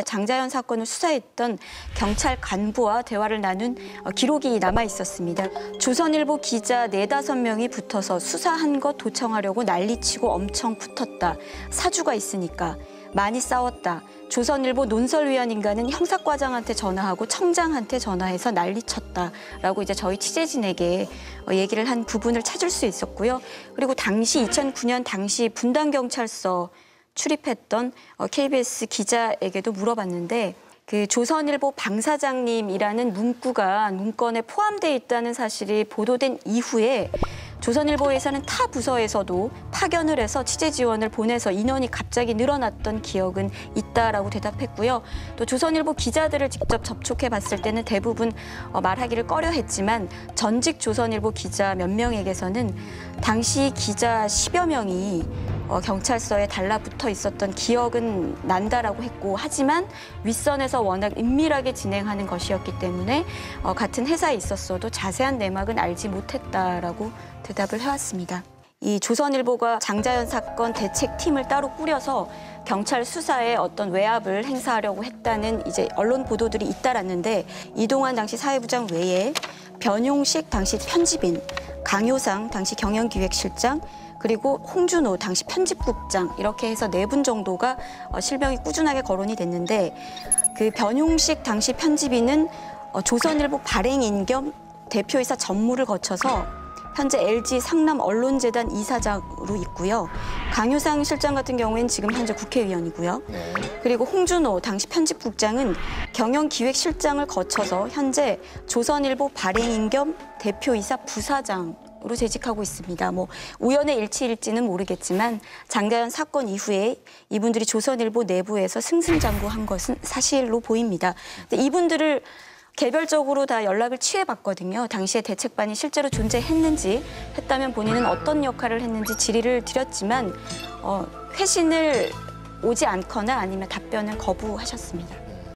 장자연 사건을 수사했던 경찰 간부와 대화를 나눈 기록이 남아 있었습니다. 조선일보 기자 4~5명이 붙어서 수사한 것 도청하려고 난리치고 엄청 붙었다. 사주가 있으니까 많이 싸웠다. 조선일보 논설위원인가는 형사과장한테 전화하고 청장한테 전화해서 난리쳤다라고 이제 저희 취재진에게 얘기를 한 부분을 찾을 수 있었고요. 그리고 당시 2009년 당시 분당경찰서 출입했던 KBS 기자에게도 물어봤는데 그 조선일보 방사장님이라는 문구가 문건에 포함되어 있다는 사실이 보도된 이후에 조선일보에서는 타 부서에서도 파견을 해서 취재 지원을 보내서 인원이 갑자기 늘어났던 기억은 있다라고 대답했고요. 또 조선일보 기자들을 직접 접촉해 봤을 때는 대부분 말하기를 꺼려했지만 전직 조선일보 기자 몇 명에게서는 당시 기자 10여 명이 경찰서에 달라붙어 있었던 기억은 난다라고 했고, 하지만 윗선에서 워낙 은밀하게 진행하는 것이었기 때문에 같은 회사에 있었어도 자세한 내막은 알지 못했다라고 대답을 해왔습니다. 이 조선일보가 장자연 사건 대책팀을 따로 꾸려서 경찰 수사에 어떤 외압을 행사하려고 했다는 이제 언론 보도들이 잇따랐는데, 이동환 당시 사회부장 외에 변용식 당시 편집인, 강효상 당시 경영기획실장, 그리고 홍준호 당시 편집국장, 이렇게 해서 4분 정도가 실명이 꾸준하게 거론이 됐는데, 그 변용식 당시 편집인은 조선일보 발행인 겸 대표이사 전무를 거쳐서 현재 LG 상남 언론재단 이사장으로 있고요. 강효상 실장 같은 경우에는 지금 현재 국회의원이고요. 그리고 홍준호 당시 편집국장은 경영기획실장을 거쳐서 현재 조선일보 발행인 겸 대표이사 부사장으로 재직하고 있습니다. 뭐 우연의 일치일지는 모르겠지만 장자연 사건 이후에 이분들이 조선일보 내부에서 승승장구한 것은 사실로 보입니다. 근데 이분들을 개별적으로 다 연락을 취해봤거든요. 당시에 대책반이 실제로 존재했는지, 했다면 본인은 어떤 역할을 했는지 질의를 드렸지만 회신을 오지 않거나 아니면 답변을 거부하셨습니다.